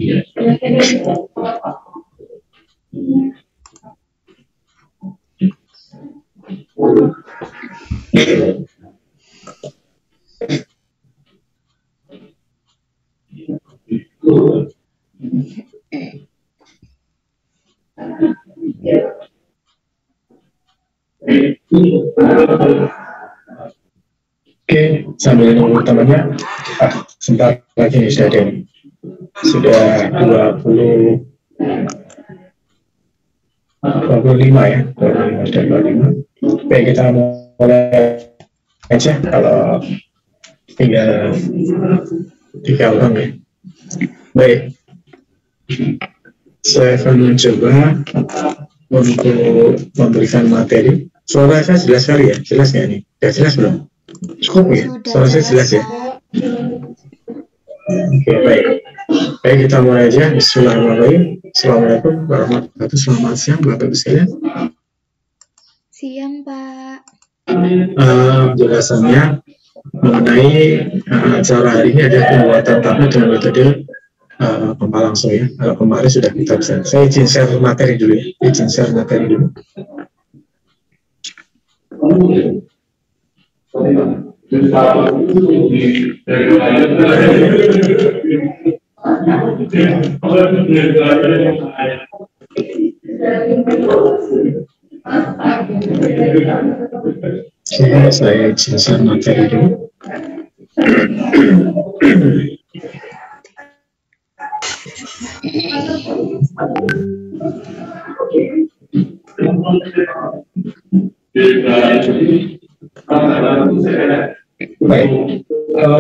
Oke, sambil nunggu temannya, sebentar lagi nih sudah ada nih. Sudah 25 ya, 25 dan 25. Baik, kita mulai aja kalau tinggal 3 orang ya. Baik, saya akan mencoba untuk memberikan materi. Suara saya jelas sekali ya? Jelas nggak nih? Sudah jelas belum? Cukup ya? Suara saya jelas ya? Oke, baik. Baik, kita mulai aja. Bismillahirrahmanirrahim. Assalamualaikum warahmatullahi wabarakatuh. Selamat siang, Bapak Ibu sekalian. Siang, Pak. Penjelasannya mengenai acara hari ini ada pembuatan tablet dengan metode pompa langsung ya. Kalau kemarin sudah kita bisa. Saya izin share materi dulu ya. Izin share materi dulu. Saya izin share materi dulu. Baik,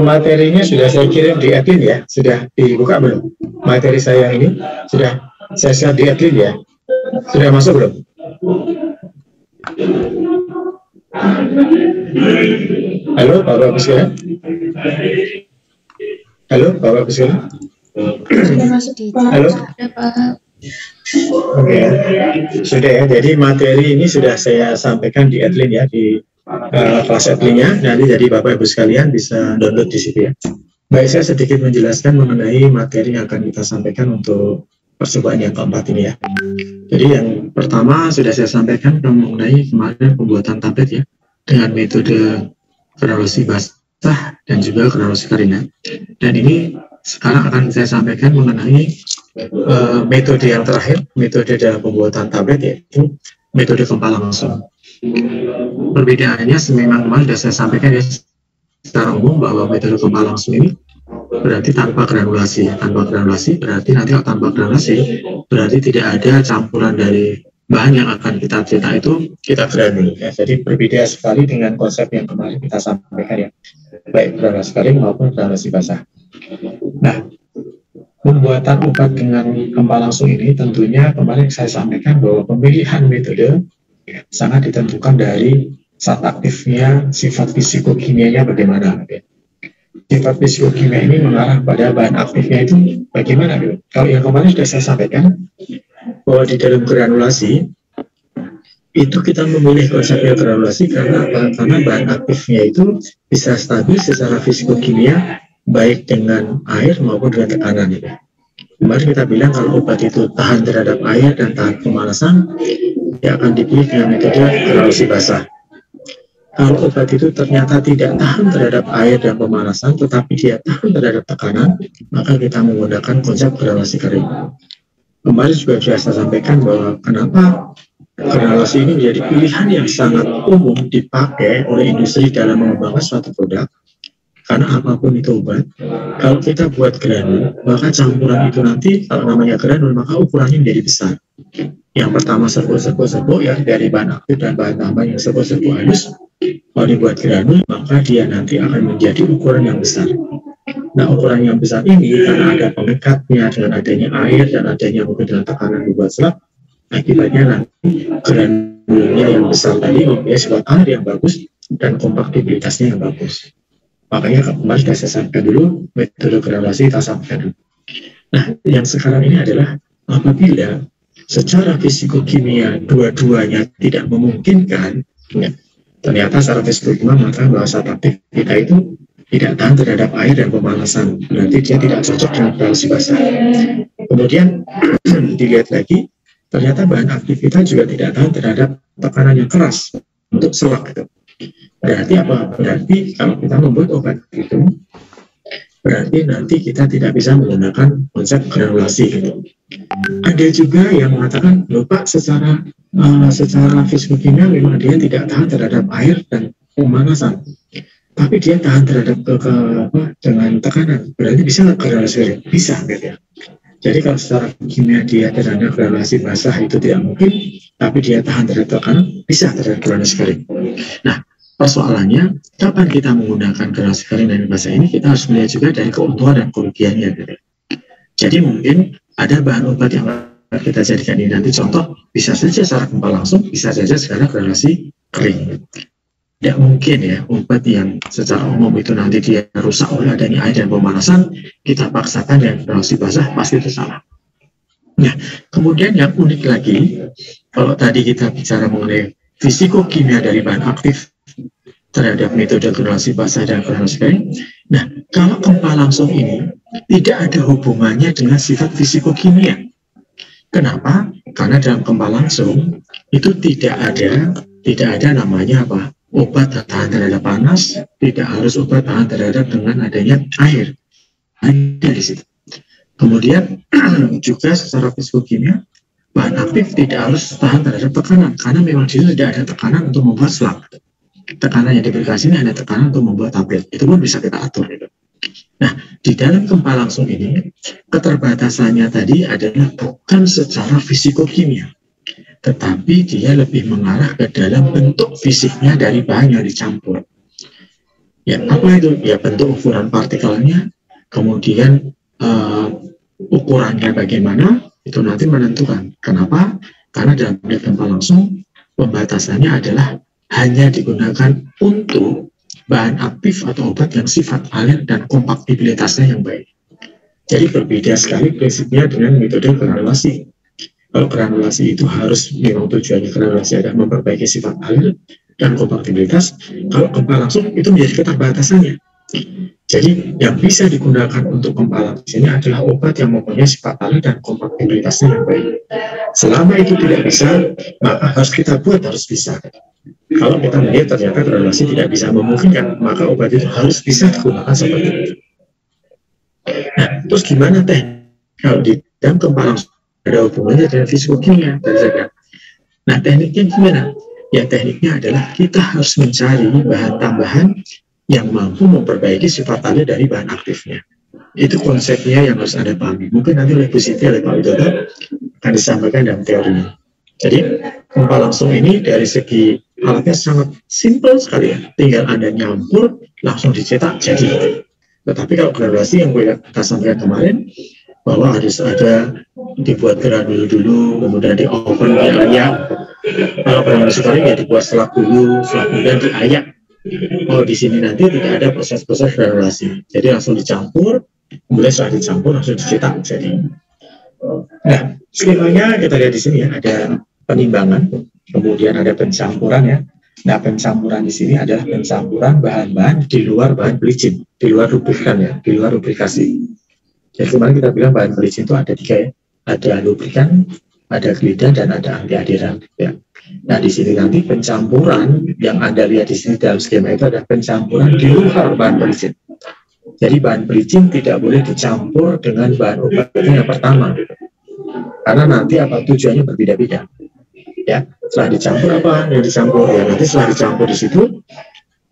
materinya sudah saya kirim di admin ya, sudah dibuka belum? Materi saya ini sudah saya share di admin ya, sudah masuk belum? Halo, Bapak Ibu sekalian. Halo, Bapak Ibu sekalian. Sudah masuk di Halo. Oke, sudah ya. Jadi materi ini sudah saya sampaikan di admin ya, di kelas adminnya. Nanti jadi Bapak Ibu sekalian bisa download di situ ya. Baik, saya sedikit menjelaskan mengenai materi yang akan kita sampaikan untuk percobaan yang keempat ini ya. Jadi yang pertama sudah saya sampaikan mengenai kemarin pembuatan tablet ya, dengan metode granulasi basah dan juga granulasi kering. Dan ini sekarang akan saya sampaikan mengenai metode yang terakhir, metode dalam pembuatan tablet, yaitu metode pompa langsung. Perbedaannya memang kemarin sudah saya sampaikan ya secara umum bahwa metode pompa langsung ini berarti tanpa granulasi. Tanpa granulasi berarti nanti kalau tanpa granulasi berarti tidak ada campuran dari bahan yang akan kita cetak itu kita granul ya. Jadi berbeda sekali dengan konsep yang kemarin kita sampaikan ya, baik granulasi kering maupun granulasi basah. Nah, pembuatan obat dengan pompa langsung ini tentunya kemarin saya sampaikan bahwa pemilihan metode sangat ditentukan dari zat aktifnya, sifat fisikokimianya bagaimana. Sifat fisikokimia ini mengarah pada bahan aktifnya itu bagaimana. Kalau yang kemarin sudah saya sampaikan bahwa di dalam granulasi itu kita memilih konsepnya granulasi karena apa? Karena bahan aktifnya itu bisa stabil secara fisikokimia baik dengan air maupun dengan tekanan. Kemarin kita bilang kalau obat itu tahan terhadap air dan tahan pemanasan, dia akan dipilih dengan metode granulasi basah. Kalau obat itu ternyata tidak tahan terhadap air dan pemanasan, tetapi dia tahan terhadap tekanan, maka kita menggunakan konsep granulasi kering. Kemarin juga sudah saya sampaikan bahwa kenapa granulasi ini menjadi pilihan yang sangat umum dipakai oleh industri dalam mengembangkan suatu produk. Karena apapun itu obat, kalau kita buat granul, maka campuran itu nanti, kalau namanya granul, maka ukurannya menjadi besar. Yang pertama serbu-serbu ya, dari bahan aktif dan bahan tambah yang serbu-serbu halus. Kalau dibuat granul, maka dia nanti akan menjadi ukuran yang besar. Nah, ukuran yang besar ini, karena ada pengekatnya dengan adanya air dan adanya mungkin dengan tekanan dibuat selap, akibatnya nanti granulnya yang besar tadi mempunyai sifat air yang bagus dan kompaktibilitasnya yang bagus. Makanya kemarin sudah saya sampaikan dulu metode granulasi kita sampaikan dulu. Nah, yang sekarang ini adalah apabila secara fisikokimia dua-duanya tidak memungkinkan, ya, ternyata secara fisikokimia maka bahwa zat aktif kita itu tidak tahan terhadap air dan pemanasan, berarti dia tidak cocok dengan relasi basah. Kemudian dilihat lagi, ternyata bahan aktif kita juga tidak tahan terhadap tekanan yang keras untuk selak itu. Berarti apa? Berarti kalau kita membuat obat itu, berarti nanti kita tidak bisa menggunakan konsep granulasi gitu. Ada juga yang mengatakan, lupa secara fisikokimia memang dia tidak tahan terhadap air dan pemanasan, tapi dia tahan terhadap dengan tekanan. Berarti bisa nggak granulasi? Bisa gitu ya. Jadi kalau secara kimia dia terhadap granulasi basah itu tidak mungkin, tapi dia tahan terhadap tekanan, bisa terhadap granulasi kering. Nah, persoalannya, kapan kita menggunakan granulasi kering dan basah ini, kita harus melihat juga dari keuntungan dan kerugiannya. Gitu. Jadi mungkin ada bahan obat yang kita jadikan ini nanti contoh, bisa saja secara kempal langsung, bisa saja secara granulasi kering. Tidak mungkin ya, obat yang secara umum itu nanti dia rusak oleh adanya air dan pemanasan, kita paksakan dengan granulasi basah, pasti itu salah. Nah, kemudian yang unik lagi, kalau tadi kita bicara mengenai fisikokimia dari bahan aktif terhadap metode granulasi basah dan granulasi kering, nah, kalau kempal langsung ini tidak ada hubungannya dengan sifat fisikokimia. Kenapa? Karena dalam kempal langsung itu tidak ada namanya apa? Obat tahan terhadap panas, tidak harus obat tahan terhadap dengan adanya air. Ada di situ. Kemudian juga secara fisikokimia, bahan aktif tidak harus tahan terhadap tekanan, karena memang di situ tidak ada tekanan untuk membuat selak. Tekanan yang diberikan sini ada tekanan untuk membuat tablet. Itu pun bisa kita atur. Gitu. Nah, di dalam kempal langsung ini, keterbatasannya tadi adalah bukan secara fisikokimia, tetapi dia lebih mengarah ke dalam bentuk fisiknya dari bahan yang dicampur. Ya, apa itu? Ya, bentuk ukuran partikelnya, kemudian ukurannya bagaimana, itu nanti menentukan. Kenapa? Karena dalam kempal langsung, pembatasannya adalah hanya digunakan untuk bahan aktif atau obat yang sifat alir dan kompatibilitasnya yang baik. Jadi berbeda sekali prinsipnya dengan metode granulasi. Kalau granulasi itu harus memang tujuannya granulasi adalah memperbaiki sifat alir dan kompatibilitas. Kalau kempal langsung itu menjadi keterbatasannya. Jadi yang bisa digunakan untuk kempal langsung ini adalah obat yang mempunyai sifat alir dan kompatibilitasnya yang baik. Selama itu tidak bisa, maka harus kita buat harus bisa. Kalau kita melihat ternyata granulasi tidak bisa memungkinkan, maka obat itu harus bisa digunakan seperti itu. Nah, terus gimana teh? Kalau di dalam kempal langsung ada hubungannya dengan fisikokimia. Nah, tekniknya gimana? Ya, tekniknya adalah kita harus mencari bahan tambahan yang mampu memperbaiki sifat alir dari bahan aktifnya. Itu konsepnya yang harus Anda pahami. Mungkin nanti oleh Bu Siti, oleh Pak Widodo akan disampaikan dalam teorinya. Jadi, kempal langsung ini dari segi alatnya sangat simpel sekali ya. Tinggal Anda nyampur, langsung dicetak, jadi. Tetapi kalau granulasi yang kita sampaikan kemarin, bahwa harus ada dibuat granul dulu, kemudian di oven diayak. Kalau granulasi kering ya dibuat selak dulu, kemudian diayak. Oh, di sini nanti tidak ada proses-proses granulasi, jadi langsung dicampur, kemudian setelah dicampur langsung dicetak. Jadi, nah, skemanya kita lihat di sini ya, ada penimbangan, kemudian ada pencampuran ya. Nah, pencampuran di sini adalah pencampuran bahan-bahan di luar bahan pelicin, di luar lubrikan ya, di luar lubrikasi. Jadi kemarin kita bilang bahan pelicin itu ada 3 ya, ada lubrikan, ada glida, dan ada anti adheran. Ya. Nah, di sini nanti pencampuran yang Anda lihat di sini dalam skema itu ada pencampuran di luar bahan pelicin. Jadi bahan pelicin tidak boleh dicampur dengan bahan obatnya yang pertama, karena nanti apa tujuannya berbeda-beda. Ya, setelah dicampur apa yang dicampur ya, nanti setelah dicampur di situ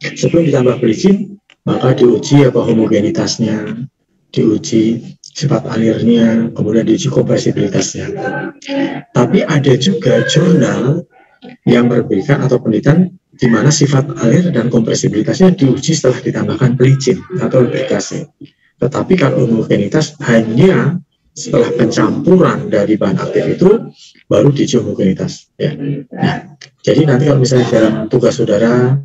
sebelum ditambah pelicin maka diuji apa homogenitasnya, diuji sifat alirnya, kemudian diuji kompresibilitasnya. Tapi ada juga jurnal yang berberikan atau penelitian di mana sifat alir dan kompresibilitasnya diuji setelah ditambahkan pelicin atau lubrikasi. Tetapi kalau homogenitas hanya setelah pencampuran dari bahan aktif itu baru diuji homogenitas. Ya. Nah, jadi nanti kalau misalnya dalam tugas saudara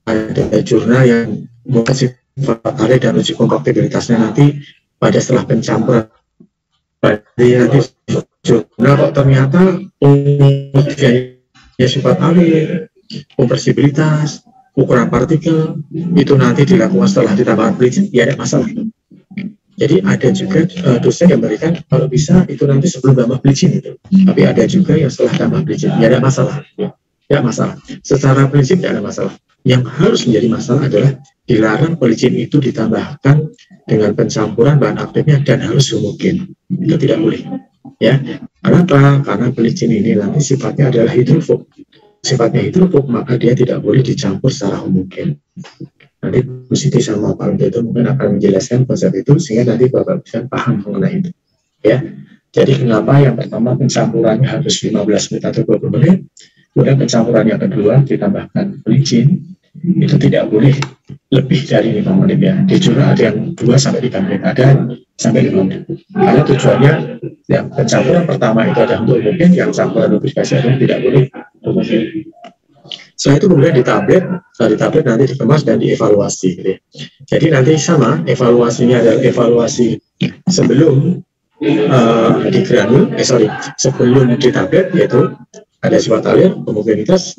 ada jurnal yang bukan sifat alir dan uji kompatibilitasnya nanti pada setelah pencampuran, nanti jurnal kok ternyata ya sifat alir, kompresibilitas, ukuran partikel itu nanti dilakukan setelah ditambahkan pelicin, ya ada masalah. Jadi ada juga dosen yang memberikan kalau bisa itu nanti sebelum tambah pelicin itu. Tapi ada juga yang setelah tambah pelicin, ya ada masalah. Ya masalah. Secara prinsip tidak ada masalah. Yang harus menjadi masalah adalah dilarang pelicin itu ditambahkan dengan pencampuran bahan aktifnya dan harus homogen. Itu tidak boleh. Ya, kenapa? Karena pelicin ini nanti sifatnya adalah hidrofob. Sifatnya hidrofob, maka dia tidak boleh dicampur secara homogen. Nanti Bu Siti sama Pak Unto itu mungkin akan menjelaskan konsep itu sehingga nanti Bapak bisa paham mengenai itu. Ya, jadi kenapa yang pertama pencampurannya harus 15 menit atau 20 menit, kemudian pencampuran yang kedua ditambahkan pelicin itu tidak boleh lebih dari 5 menit ya. Di curah ada yang 2-3 menit, ada sampai 5 menit. Karena tujuannya yang pencampuran pertama itu ada untuk homogen, yang campuran lubrifikasi itu tidak boleh homogen. Setelah itu kemudian di tablet nanti dikemas dan dievaluasi gitu ya. Jadi nanti sama evaluasinya adalah evaluasi sebelum di granul, sebelum di tablet, yaitu ada sifat alir, homogenitas,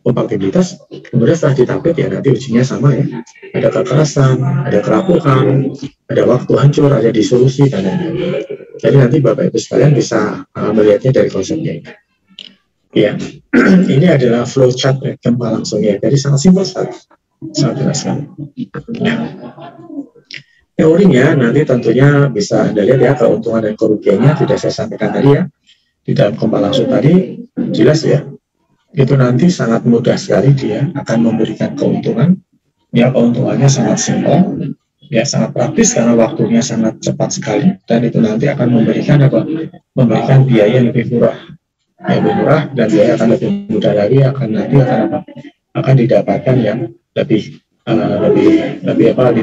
kompaktibilitas. Kemudian setelah di tablet ya nanti ujinya sama ya, ada kekerasan, ada kerapuhan, ada waktu hancur, ada disolusi dan lain-lain. Jadi nanti Bapak Ibu sekalian bisa melihatnya dari konsepnya ini. Ya, ini adalah flowchart gempa langsung ya. Jadi sangat simpel sekali, sangat jelas sekali. Ya. Teorinya nanti tentunya bisa Anda lihat ya, keuntungan dan kerugiannya tidak saya sampaikan tadi ya. Di dalam gempa langsung tadi jelas ya. Itu nanti sangat mudah sekali dia akan memberikan keuntungan. Ya, keuntungannya sangat simpel, ya sangat praktis karena waktunya sangat cepat sekali dan itu nanti akan memberikan apa? Memberikan biaya lebih murah. Lebih murah dan biaya akan lebih mudah lagi akan didapatkan yang lebih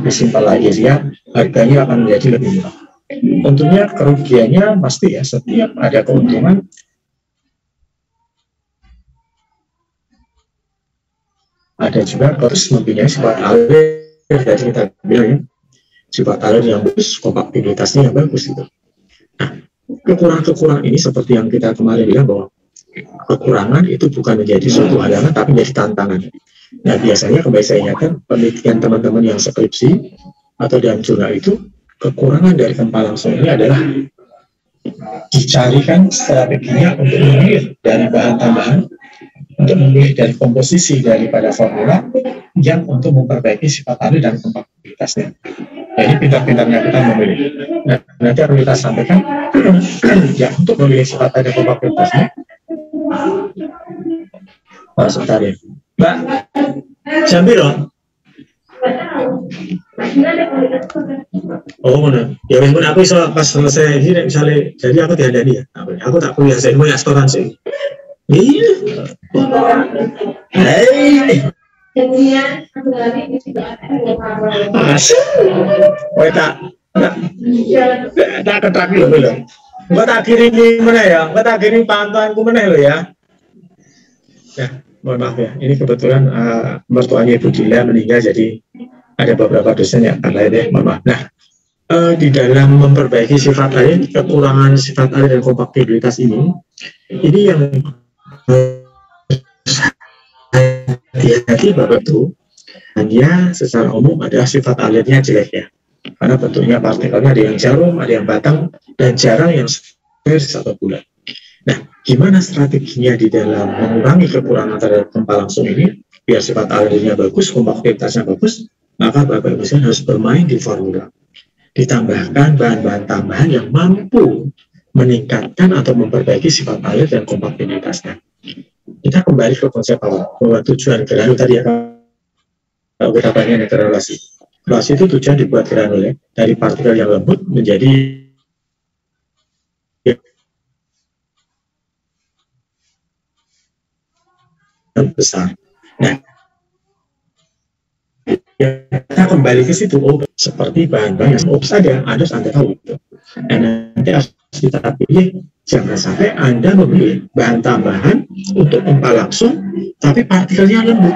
simpel lagi ya, harganya akan menjadi lebih murah. Tentunya kerugiannya pasti ya, setiap ada keuntungan ada juga harus mempunyai sifat alir. Jadi kita bilang ya, sifat alir yang bagus, kompaktibilitasnya yang bagus itu. Nah, kekurangan-kekurangan ini seperti yang kita kemarin bilang bahwa kekurangan itu bukan menjadi suatu halangan tapi menjadi tantangan. Nah biasanya kembali saya ingatkan penelitian teman-teman yang skripsi atau dalam jurnal itu kekurangan dari gempa langsung ini adalah dicarikan strateginya untuk memilih dari bahan tambahan, untuk memilih dari komposisi daripada formula yang untuk memperbaiki sifat alir dan kompaktibilitasnya. Jadi pintar-pintarnya kita memilih. Nah, nanti akan kita sampaikan ya untuk memilih sifat alir dan kompaktibilitasnya. Sebentar ya, Mbak. Jambi loh. Oh mana? Ya wes aku bisa pas selesai ini misalnya, jadi aku diandani ya. Aku tak punya saya mau asuransi. Iya. Hei. Woi tak ketak dulu loh. Gua tak kirim mana ya? Gua tak kirim pantauanku mana lo ya? Ya, mohon maaf ya. Ini kebetulan mertuanya Ibu Dila meninggal, jadi ada beberapa dosen yang akan lain ya. Mohon maaf. Nah, di dalam memperbaiki sifat air, kekurangan sifat air dan kompaktibilitas ini yang hati-hati Bapak itu hanya secara umum ada sifat alirnya jelek ya, karena bentuknya partikelnya ada yang jarum, ada yang batang, dan jarang yang seperti atau bulat. Nah, gimana strateginya di dalam mengurangi kekurangan terhadap gempa langsung ini biar sifat alirnya bagus, kompaktibilitasnya bagus? Maka Bapak Ibu harus bermain di formula, ditambahkan bahan-bahan tambahan yang mampu meningkatkan atau memperbaiki sifat alir dan kompaktibilitasnya. Kita kembali ke konsep awal bahwa tujuan granul tadi ya, kalau kita tanya granulasi. Granulasi itu tujuan dibuat granul ya, dari partikel yang lembut menjadi yang besar. Nah, kita kembali ke situ, seperti bahan-bahan yang ada Anda tahu itu. Dan nanti harus kita pilih, jangan sampai Anda memilih bahan tambahan untuk gempa langsung, tapi partikelnya lembut.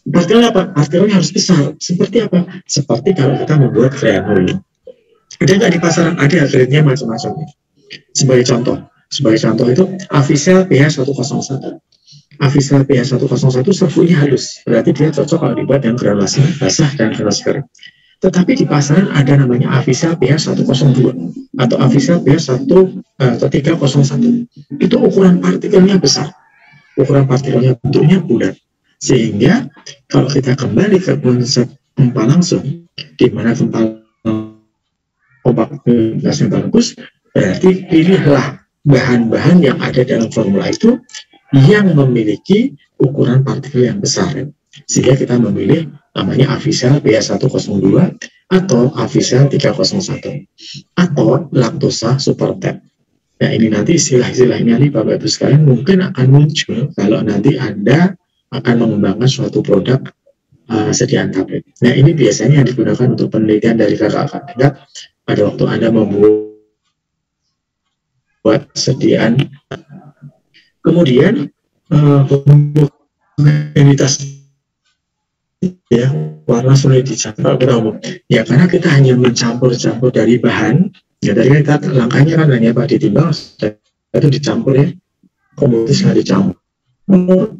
Partikelnya apa? Partikelnya harus besar. Seperti apa? Seperti kalau kita membuat granul. Ada nggak di pasaran? Ada, grade-nya macam-macam. Sebagai contoh itu Avicel PH101. Avisal pH 101 servunya halus, berarti dia cocok kalau dibuat yang granulasi basah dan granulasi kering. Tetapi di pasaran ada namanya Avisal pH 102 atau Avisal pH 301. Itu ukuran partikelnya besar, ukuran partikelnya bentuknya bulat. Sehingga kalau kita kembali ke konsep gempa langsung, di mana gempa kompaktivitasnya bagus, berarti pilihlah bahan-bahan yang ada dalam formula itu yang memiliki ukuran partikel yang besar. Sehingga kita memilih namanya Avisal pH 102 atau Avisal 301 atau laktosa supertep. Nah, ini nanti istilah-istilahnya nih Bapak Ibu sekalian mungkin akan muncul kalau nanti Anda akan mengembangkan suatu produk sediaan tablet. Nah, ini biasanya yang digunakan untuk penelitian dari kakak-kakak tingkat pada waktu Anda membuat sediaan. Kemudian homogenitas ya, warna sulit dicampur ya, karena kita hanya mencampur-campur dari bahan ya. Tadi kita langkahnya kan hanya Pak ditimbang itu dicampur ya, komoditas nggak dicampur,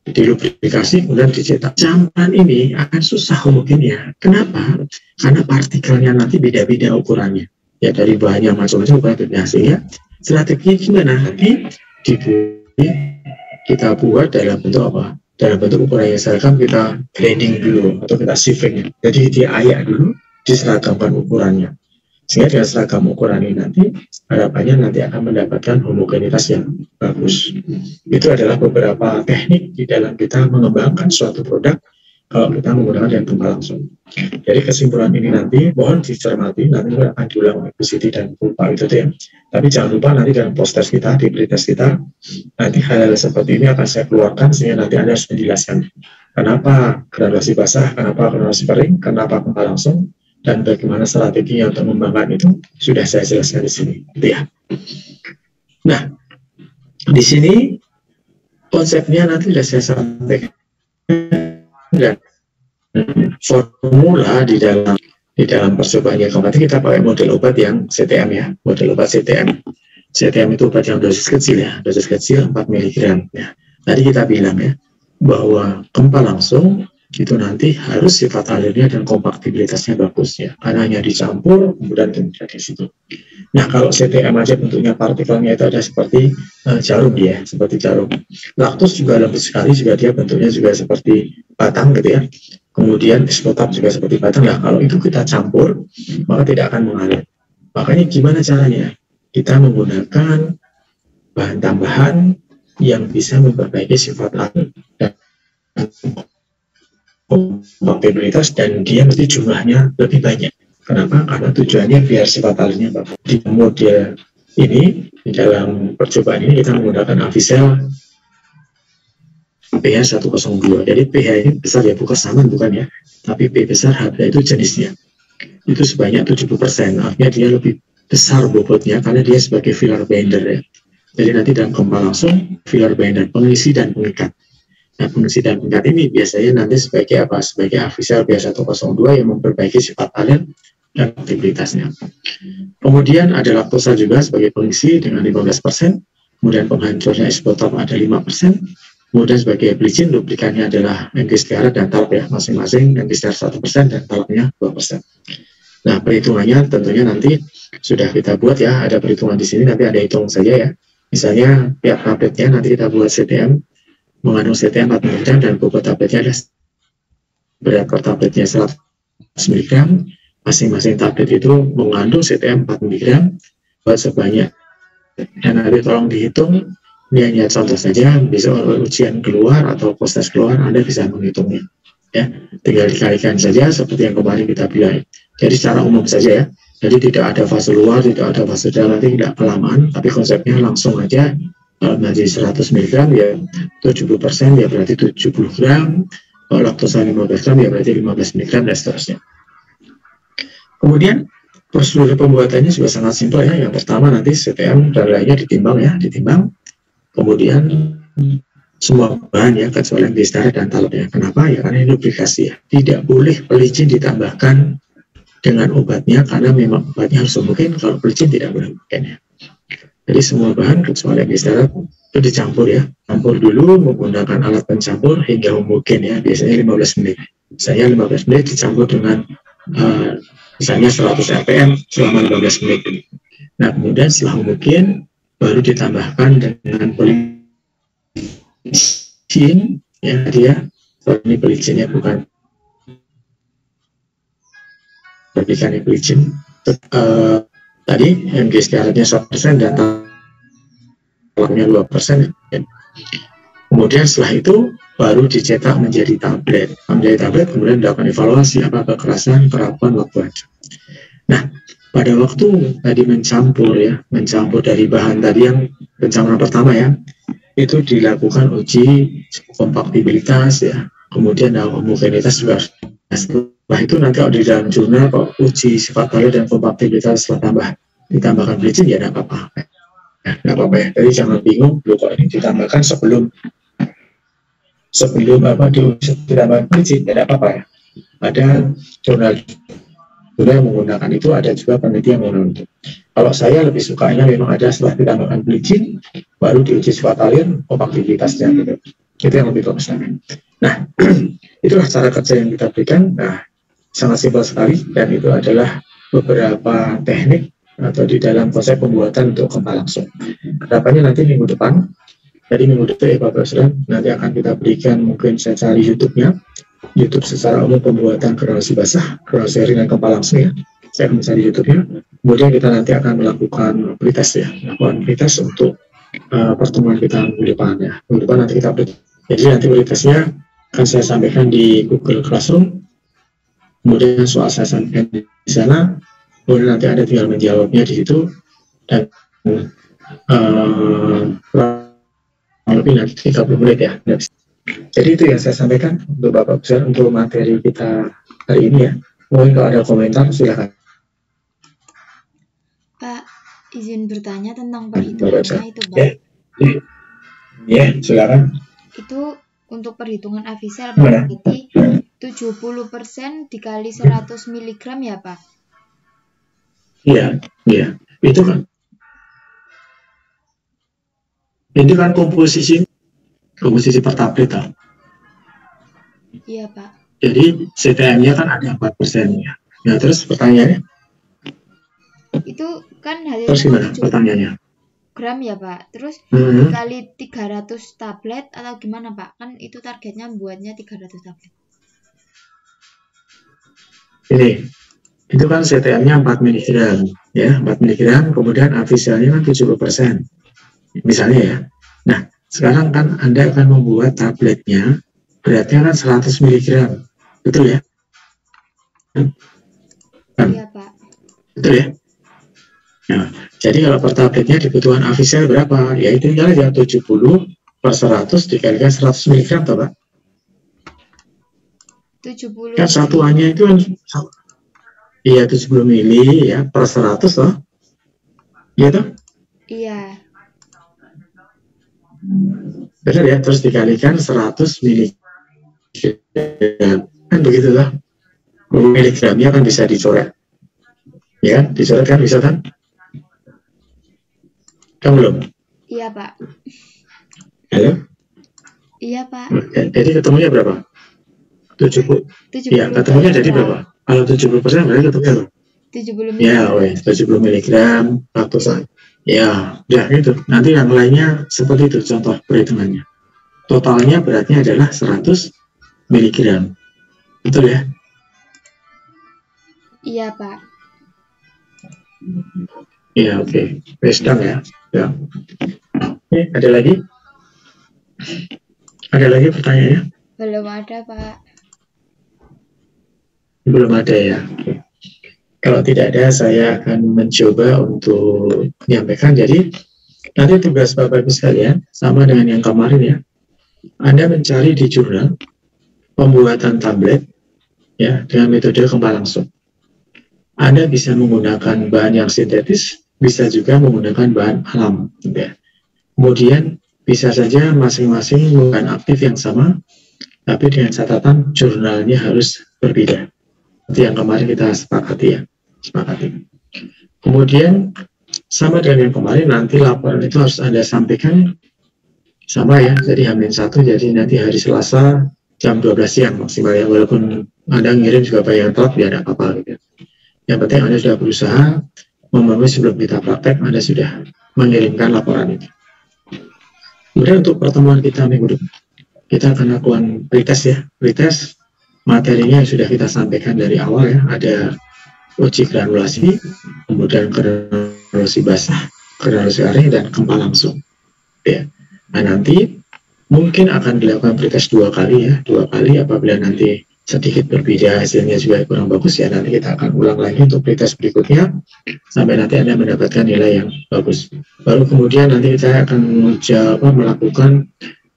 dilubrikasi kemudian dicetak. Campuran ini akan susah homogen ya. Kenapa? Karena partikelnya nanti beda-beda ukurannya ya, dari bahannya macam-macam ukurannya. Sehingga strategi gimana? Nanti kita buat dalam bentuk apa? Dalam bentuk ukuran yang seragam, kita blending dulu atau kita sieving. Jadi diayak dulu, diseragamkan ukurannya. Sehingga dengan seragam ukuran ini nanti harapannya nanti akan mendapatkan homogenitas yang bagus. Itu adalah beberapa teknik di dalam kita mengembangkan suatu produk kalau kita menggunakan yang gempa langsung. Jadi kesimpulan ini nanti mohon dicermati, nanti akan diulang oleh Bu Siti dan Bu Pak itu ya. Tapi jangan lupa nanti dalam post-test kita, di pretest kita, nanti hal-hal seperti ini akan saya keluarkan sehingga nanti Anda harus menjelaskan kenapa granulasi basah, kenapa granulasi kering, kenapa gempa langsung, dan bagaimana strategi yang untuk mengembangkan itu sudah saya jelaskan di sini. Gitu ya. Nah, di sini konsepnya nanti sudah saya sampaikan dan formula di dalam percobaannya. Nanti kita pakai model obat yang CTM ya, model obat CTM. CTM itu obat yang dosis kecil ya, dosis kecil 4 mg ya. Tadi kita bilang ya bahwa gempa langsung itu nanti harus sifat alirnya dan kompaktibilitasnya bagus ya, karena hanya dicampur kemudian di situ. Nah, kalau CTM aja bentuknya partikelnya itu ada seperti jarum ya, seperti jarum. Laktos juga lembut sekali, juga dia bentuknya juga seperti batang gitu ya. Kemudian isotop juga seperti batang. Nah, kalau itu kita campur maka tidak akan mengalir. Makanya gimana caranya? Kita menggunakan bahan tambahan yang bisa memperbaiki sifat alir dan kompatibilitas, dan dia mesti jumlahnya lebih banyak. Kenapa? Karena tujuannya biar sifat alirnya bagus. Di model ini, di dalam percobaan ini kita menggunakan Avisal pH 102. Jadi pH ini besar ya, bukan saman bukan ya, tapi P besar, H itu jenisnya. Itu sebanyak 70%, artinya dia lebih besar bobotnya karena dia sebagai filler binder ya. Jadi nanti dalam gempa langsung filler binder, pengisi dan pengikat. Nah, pengisi dan pengikat ini biasanya nanti sebagai apa? Sebagai Avisal pH 102 yang memperbaiki sifat alir dan aktivitasnya. Kemudian ada laktosa juga sebagai pengisi dengan 15%, kemudian penghancurnya isotop ada 5%, kemudian sebagai bleaching lubrikannya adalah MG-Stearat dan talc ya, masing-masing MG-Stearat 1% dan talcnya 2%. Nah, perhitungannya tentunya nanti sudah kita buat ya, ada perhitungan di sini, nanti ada hitung saja ya. Misalnya tiap tabletnya nanti kita buat CTM mengandung CTM 4 mg dan bobot tabletnya ada berat per tabletnya 100 mg. Masing-masing tablet itu mengandung CTM 4 mg buat sebanyak. Dan nanti tolong dihitung, ini hanya contoh saja, bisa ujian keluar atau post-test keluar Anda bisa menghitungnya ya, tinggal dikalikan saja seperti yang kemarin kita bilang. Jadi secara umum saja ya, jadi tidak ada fase luar, tidak ada fase dalam, tidak kelamaan, tapi konsepnya langsung aja. Kalau nanti 100 mg ya 70% ya berarti 70 gram, kalau laktosa 15 gram ya berarti 15 mg dan seterusnya. Kemudian prosedur pembuatannya juga sangat simpel ya. Yang pertama nanti CTM dan lainnya ditimbang, kemudian semua bahan ya kecuali yang Stearat dan talc ya. Kenapa? Ya karena ini lubrikasi ya. Tidak boleh pelicin ditambahkan dengan obatnya karena memang obatnya harus homogen, kalau pelicin tidak boleh homogen ya. Jadi semua bahan kecuali gliserat itu dicampur ya. Campur dulu menggunakan alat pencampur hingga homogen ya. Biasanya 15 menit. Saya 15 menit dicampur dengan misalnya 100 rpm selama 15 menit. Nah, kemudian setelah homogen baru ditambahkan dengan pelicin ya dia. Ini pelicinnya bukan berikan pelicin. Tadi Mg syaratnya 100% dan talaknya 2%. Kemudian setelah itu baru dicetak menjadi tablet. Menjadi tablet kemudian dilakukan evaluasi apa kekerasan, kerapuan, waktu aja. Nah, pada waktu tadi mencampur dari bahan tadi yang pencampuran pertama ya, itu dilakukan uji kompatibilitas ya, kemudian homogenitas juga. Nah, setelah itu nanti kalau di dalam jurnal kok uji sifat valid dan kompatibilitas setelah ditambahkan pelicin ya tidak apa-apa. Nah, nggak apa-apa ya. Jadi jangan bingung, kok ini ditambahkan sebelum ditambahkan pelicin ya tidak apa-apa ya. Ada jurnal yang menggunakan itu, ada juga penelitian yang menggunakan itu. Kalau saya lebih sukanya memang ada setelah ditambahkan pelicin baru diuji sifat valid kompatibilitasnya gitu. Itu yang lebih bagus. Nah, itulah cara kerja yang kita berikan. Nah, sangat simpel sekali dan itu adalah beberapa teknik atau di dalam konsep pembuatan untuk gempa langsung. Harapannya nanti minggu depan, jadi minggu depan ya Bapak Saudara, nanti akan kita berikan, mungkin saya cari YouTube-nya, YouTube secara umum pembuatan korelasi basah, korelasi ringan gempa langsung ya. Saya akan mencari YouTube-nya. Kemudian kita nanti akan melakukan pretest ya, melakukan pretest untuk pertemuan kita minggu depan ya. Minggu depan nanti kita pretest. Jadi nanti pretestnya akan saya sampaikan di Google Classroom. Kemudian soal saya sampaikan di sana. Kemudian nanti ada tinggal menjawabnya di situ dan lebih nanti 30 menit ya. Jadi itu yang saya sampaikan untuk Bapak besar untuk materi kita hari ini ya. Mungkin kalau ada komentar silakan. Pak, izin bertanya tentang perhitungannya itu, Pak. Ya, silakan. Itu untuk perhitungan Avisel berarti 70% dikali 100 mg ya, Pak? Iya. Itu kan komposisi per tablet. Iya, Pak. Jadi CTM-nya kan ada 4% ya. Nah, terus pertanyaannya? Itu kan hasilnya terus gimana pertanyaannya? Gram ya, Pak. Terus dikali 300 tablet atau gimana, Pak? Kan itu targetnya buatnya 300 tablet. Ini itu kan CTM-nya 4 mg ya, 4 mg, kemudian Aviselnya kan 70% misalnya ya. Nah, sekarang kan Anda akan membuat tabletnya, beratnya kan 100 mg, betul ya? Iya, Pak. Betul ya? Nah, jadi kalau per tabletnya dibutuhkan Avisel berapa? Ya itu tinggal aja 70 per 100 dikalikan 100 mg, toh Pak? 70 kan satuannya itu kan iya 70 mili ya per 100 toh. Iya toh? Iya. Benar ya, terus dikalikan 100 mili. Kan begitu toh. Miligramnya kan bisa dicoret. Ya, dicoret kan bisa kan? Kan belum? Iya, Pak. Halo? Iya, Pak. Jadi ketemunya berapa? 70. Ya, ketemunya jadi berapa? Kalau 70% berarti ketemunya berapa? 70 mg. Ya, 70 mg ratusan. Ya, udah gitu. Nanti yang lainnya seperti itu contoh perhitungannya. Totalnya beratnya adalah 100 mg. Betul ya? Iya, Pak. Iya, oke. Sedang ya. Ya. Oke, ada lagi? Ada lagi pertanyaannya? Belum ada, Pak. Belum ada ya. Oke. Kalau tidak ada, saya akan mencoba untuk menyampaikan. Jadi, nanti tugas Bapak Ibu sekalian, sama dengan yang kemarin ya. Anda mencari di jurnal pembuatan tablet ya dengan metode gempa langsung. Anda bisa menggunakan bahan yang sintetis, bisa juga menggunakan bahan alam. Ya. Kemudian, bisa saja masing-masing menggunakan aktif yang sama, tapi dengan catatan jurnalnya harus berbeda. Itu yang kemarin kita sepakati ya. Kemudian sama dengan yang kemarin, nanti laporan itu harus Anda sampaikan sama ya, jadi H-1, jadi nanti hari Selasa jam 12 siang maksimal ya, walaupun Anda ngirim juga banyak yang telat, ya ada apa-apa gitu. Yang penting Anda sudah berusaha memenuhi sebelum kita praktek, Anda sudah mengirimkan laporan itu. Kemudian untuk pertemuan kita minggu depan, kita akan lakukan pretest ya, pretest materinya yang sudah kita sampaikan dari awal ya, ada uji granulasi, kemudian granulasi basah, granulasi kering, dan gempa langsung. Ya. Nah nanti mungkin akan dilakukan pretest 2 kali ya, 2 kali. Apabila nanti sedikit berbeda hasilnya juga kurang bagus ya, nanti kita akan ulang lagi untuk pretest berikutnya sampai nanti Anda mendapatkan nilai yang bagus. Baru kemudian nanti kita akan melakukan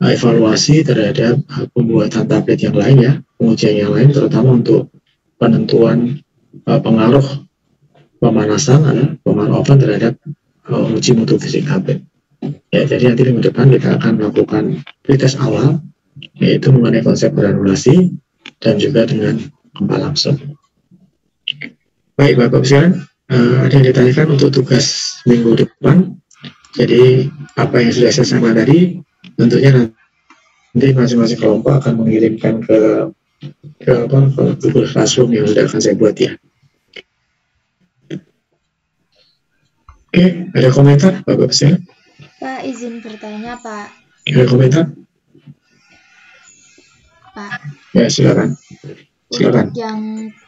evaluasi terhadap pembuatan tablet yang lain ya, pengujian yang lain, terutama untuk penentuan pengaruh pemanasan, pengaruh oven terhadap uji mutu fisik tablet. Ya, jadi nanti minggu depan kita akan melakukan pretest awal, yaitu mengenai konsep granulasi dan juga dengan gempa langsung. Baik Bapak sekalian, ada yang ditanyakan untuk tugas minggu depan. Jadi apa yang sudah saya sampaikan tadi, tentunya nanti masing-masing kelompok akan mengirimkan ke Google Classroom yang sudah akan saya buat ya. Oke, ada komentar Bapak sekalian? Pak, izin bertanya Pak. Ada komentar? Pak. Ya silakan. Silakan. Untuk yang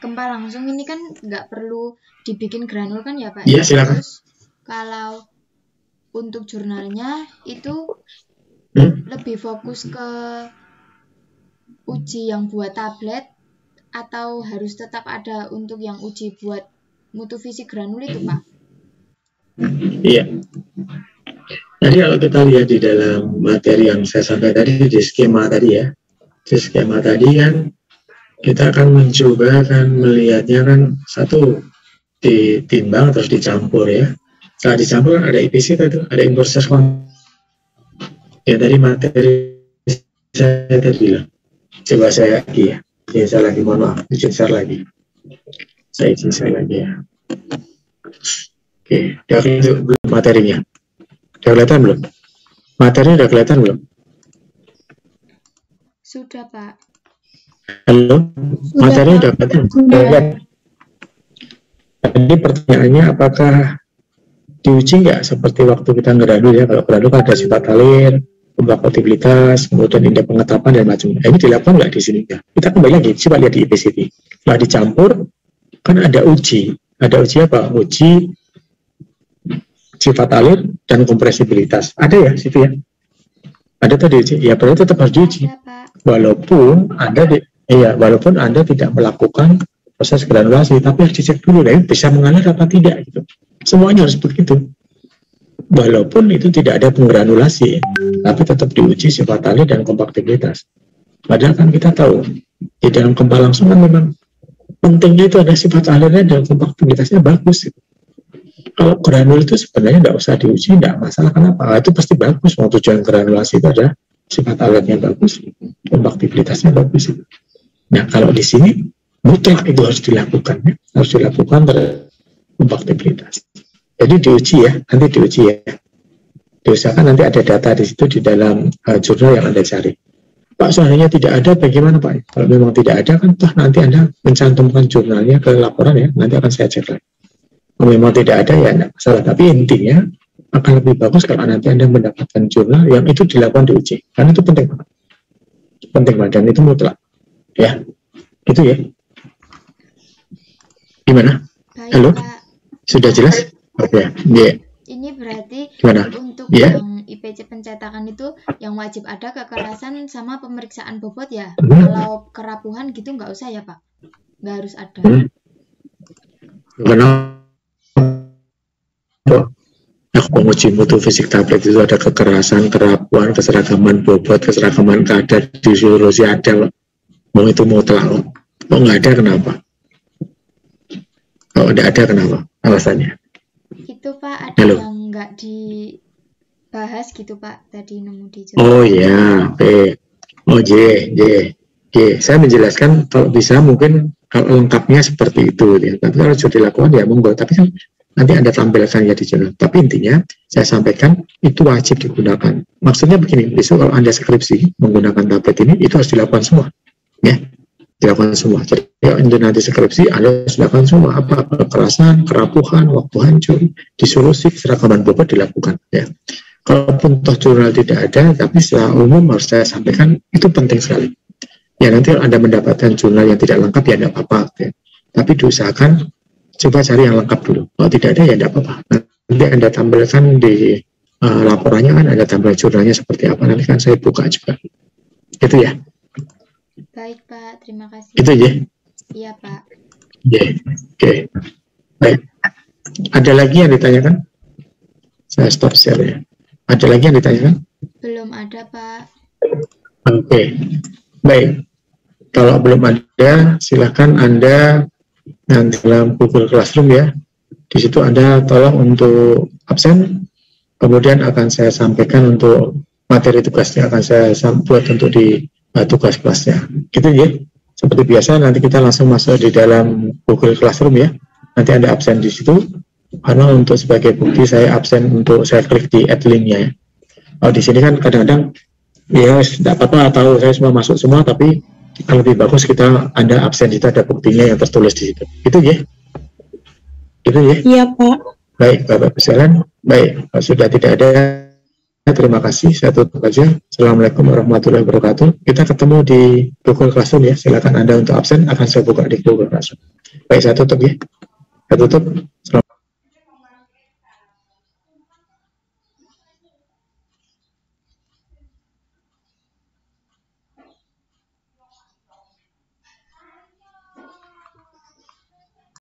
gempa langsung ini kan nggak perlu dibikin granul kan ya Pak? Iya silakan. Terus kalau untuk jurnalnya itu lebih fokus ke uji yang buat tablet atau harus tetap ada untuk yang uji buat mutu fisik granul itu Pak? Iya. Jadi kalau kita lihat di dalam materi yang saya sampaikan tadi, di skema tadi ya, di skema tadi kan kita akan mencoba kan melihatnya kan satu ditimbang terus dicampur ya. Setelah dicampur ada IPC itu, ada import sequence. Ya dari materi saya tadi lah. Coba saya lagi ya. Ya saya lagi, mohon maaf, izin share lagi. Saya izin share lagi ya. Oke, udah kelihatan belum materinya? Udah kelihatan belum? Materinya udah kelihatan belum? Sudah Pak. Halo, materinya udah kelihatan? Jadi pertanyaannya apakah diuji nggak seperti waktu kita granul ya? Kalau granul kan ada sifat alir, kompatibilitas, kemudian indeks pengetapan dan macam-macam. Ini dilakukan nggak di sini? Ya. Kita kembali lagi, coba lihat di IPCT. Setelah dicampur, kan ada uji. Ada uji apa? Uji sifat alir dan kompresibilitas. Ada ya situ ya? Ada tadi uji. Ya berarti tetap harus diuji. Walaupun Anda tidak melakukan proses granulasi, tapi harus dicek dulu ya, bisa mengalir apa tidak gitu. Semuanya harus begitu. Walaupun itu tidak ada penggranulasi, tapi tetap diuji sifat alir dan kompatibilitas. Padahal kan kita tahu di dalam gempa langsung kan memang pentingnya itu ada sifat alirnya dan kompatibilitasnya bagus gitu. Kalau granul itu sebenarnya nggak usah diuji, nggak masalah. Kenapa? Itu pasti bagus. Mau tujuan granulasi itu ada sifat alirnya bagus, kompatibilitasnya bagus. Nah kalau di sini mutlak itu harus dilakukan, ya. Harus dilakukan kompatibilitas. Jadi diuji ya, nanti diuji ya. Diusahakan nanti ada data di situ di dalam jurnal yang Anda cari. Pak, seandainya tidak ada, bagaimana Pak? Kalau memang tidak ada kan, toh nanti Anda mencantumkan jurnalnya ke laporan ya, nanti akan saya cek lagi. Kalau memang tidak ada ya tidak masalah, tapi intinya akan lebih bagus kalau nanti Anda mendapatkan jurnal yang itu dilakukan diuji, karena itu penting banget. Penting banget, dan itu mutlak. Ya, itu ya. Gimana? Baik, halo? Pak. Sudah jelas? Oke, yeah. Ini berarti Gimana? Untuk yang IPC pencetakan itu yang wajib ada kekerasan sama pemeriksaan bobot ya? Kalau kerapuhan gitu nggak usah ya Pak? Nggak harus ada. Kenapa? Penguji mutu fisik tablet itu ada kekerasan, kerapuhan, keseragaman bobot, keseragaman kadar, disiologi ada. Mau itu mutlak. Kalau nggak ada kenapa? Kalau tidak ada kenapa? Alasannya? Itu Pak ada yang nggak dibahas gitu Pak tadi nemu di jurnal. Oh ya, oke. Oh saya menjelaskan kalau bisa mungkin kalau lengkapnya seperti itu ya. Tapi kalau sudah dilakukan ya monggo. Tapi kan nanti Anda tampilkan ya di jurnal. Tapi intinya saya sampaikan itu wajib digunakan. Maksudnya begini, besok kalau Anda skripsi menggunakan tablet ini, itu harus dilakukan semua. Ya, dilakukan semua. Jadi untuk nanti skripsi Anda harus dilakukan semua. Apa kekerasan, kerapuhan, waktu hancur, disolusi, keserakaman bobot dilakukan. Ya. Kalaupun toh jurnal tidak ada, tapi secara umum harus saya sampaikan itu penting sekali. Ya nanti kalau Anda mendapatkan jurnal yang tidak lengkap ya tidak apa-apa. Ya. Tapi diusahakan coba cari yang lengkap dulu. Kalau tidak ada ya tidak apa-apa. Nanti Anda tampilkan di laporannya kan ada tampilkan jurnalnya seperti apa. Nanti kan saya buka juga. Itu ya. Baik Pak, terima kasih. Itu ya. Iya Pak. Ya. Oke. Baik. Ada lagi yang ditanyakan? Saya stop share ya. Ada lagi yang ditanyakan? Belum ada Pak. Oke. Baik. Kalau belum ada, silakan Anda nanti dalam Google Classroom ya. Di situ Anda tolong untuk absen, kemudian akan saya sampaikan untuk materi tugasnya akan saya buat untuk di tugas kelasnya. Gitu ya. Seperti biasa nanti kita langsung masuk di dalam Google Classroom ya. Nanti Anda absen di situ. Karena untuk sebagai bukti saya absen untuk saya klik di add link-nya ya. Oh di sini kan kadang-kadang ya tidak apa-apa tahu saya semua masuk semua, tapi lebih bagus kita Anda absen itu ada buktinya yang tertulis di situ. Itu ya. Itu ya. Iya Pak. Baik Bapak sekalian. Baik, sudah tidak ada. Terima kasih. Saya tutup aja. Assalamualaikum warahmatullahi wabarakatuh. Kita ketemu di Google Classroom ya. Silakan Anda untuk absen akan saya buka di Google Classroom. Baik, saya tutup ya. Saya tutup.